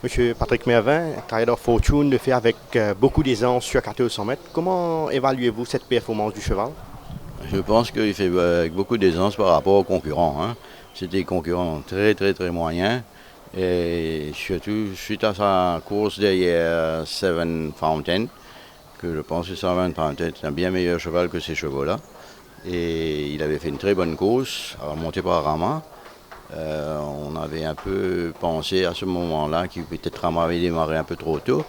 Monsieur Patrick Mervin, Tired of Fortune le fait avec beaucoup d'aisance sur 1400 mètres. Comment évaluez-vous cette performance du cheval? Je pense qu'il fait avec beaucoup d'aisance par rapport aux concurrents, hein. C'était des concurrents très très très moyens. Et surtout suite à sa course derrière Seven Fountain, que je pense que Seven Fountain est un bien meilleur cheval que ces chevaux-là. Et il avait fait une très bonne course, remonté par Rama. On avait un peu pensé à ce moment-là qu'il peut-être Rama avait démarré un peu trop tôt.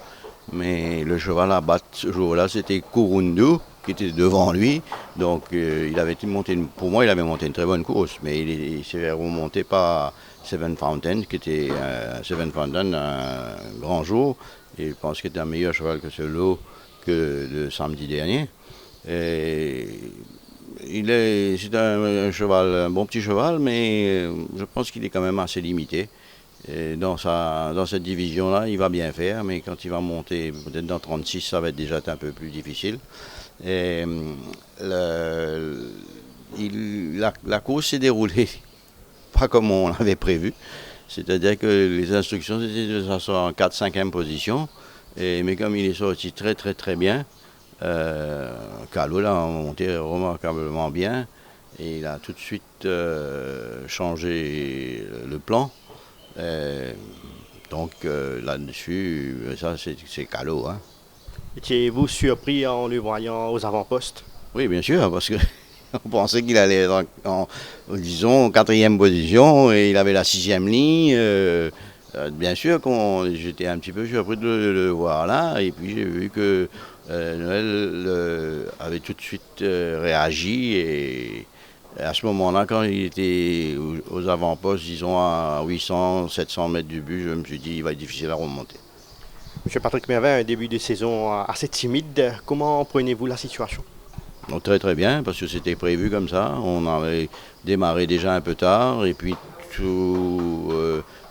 Mais le cheval à battre ce jour-là, c'était Kurundu qui était devant lui. Donc il avait monté pour moi, il avait monté une très bonne course. Mais il s'est remonté par Seven Fountain, qui était Seven Fountain un grand jour. Et je pense qu'il était un meilleur cheval que ce lot que le samedi dernier. Et c'est un cheval, un bon petit cheval, mais je pense qu'il est quand même assez limité. Et dans cette division-là, il va bien faire, mais quand il va monter, peut-être dans 36, ça va être déjà un peu plus difficile. Et la course s'est déroulée pas comme on l'avait prévu. C'est-à-dire que les instructions étaient de s'asseoir en 4-5e position. Mais comme il est sorti très très très bien, Calo l'a monté remarquablement bien. Et il a tout de suite changé le plan. Euh, Là-dessus, ça c'est Calo, hein. Étiez-vous surpris en le voyant aux avant-postes? Oui, bien sûr, parce que on pensait qu'il allait disons, 4e position et il avait la 6e ligne. Bien sûr j'étais un petit peu surpris de le voir là. Et puis j'ai vu que Noël avait tout de suite réagi. Et à ce moment-là, quand il était aux avant-postes, disons à 800, 700 mètres du but, je me suis dit il va être difficile à remonter. Monsieur Patrick Mervin, un début de saison assez timide. Comment prenez-vous la situation? Donc très très bien, parce que c'était prévu comme ça. On avait démarré déjà un peu tard, et puis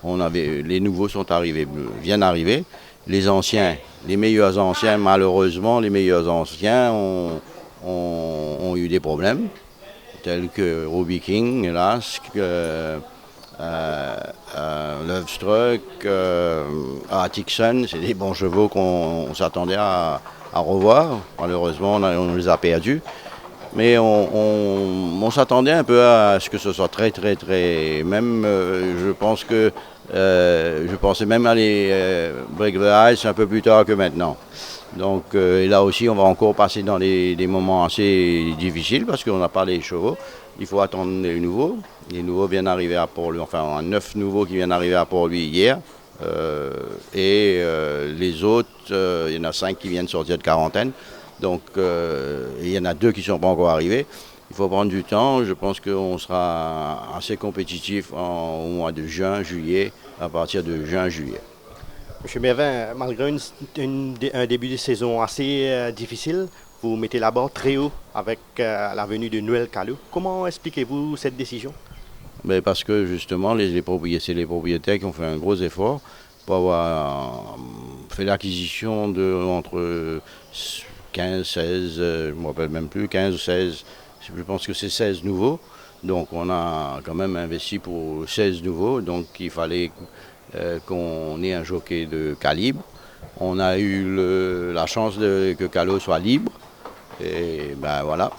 les nouveaux sont arrivés, viennent arriver. Les anciens, les meilleurs anciens, malheureusement, les meilleurs anciens ont eu des problèmes, tels que Ruby King, Lask, Lovestruck, Atkinson. C'est des bons chevaux qu'on s'attendait à revoir. Malheureusement, on les a perdus. Mais on s'attendait un peu à ce que ce soit très, très, très. Même, je pensais même aller break the ice un peu plus tard que maintenant. Donc, et là aussi, on va encore passer dans des moments assez difficiles parce qu'on n'a pas les chevaux. Il faut attendre les nouveaux. Les nouveaux viennent d'arriver à Port-Louis, enfin, 9 nouveaux qui viennent d'arriver à Port-Louis hier. Les autres, il y en a 5 qui viennent sortir de quarantaine. Donc, il y en a 2 qui ne sont pas encore arrivés. Il faut prendre du temps. Je pense qu'on sera assez compétitif au mois de juin, juillet, à partir de juin, juillet. Monsieur Mervin, malgré un début de saison assez difficile, vous mettez la barre très haut avec la venue de Noël Calo. Comment expliquez-vous cette décision? Mais parce que justement, c'est les propriétaires qui ont fait un gros effort pour avoir fait l'acquisition entre 15, 16, je ne me rappelle même plus, 15 ou 16, je pense que c'est 16 nouveaux. Donc on a quand même investi pour 16 nouveaux, donc il fallait qu'on ait un jockey de calibre. On a eu la chance que Calo soit libre. Et ben voilà,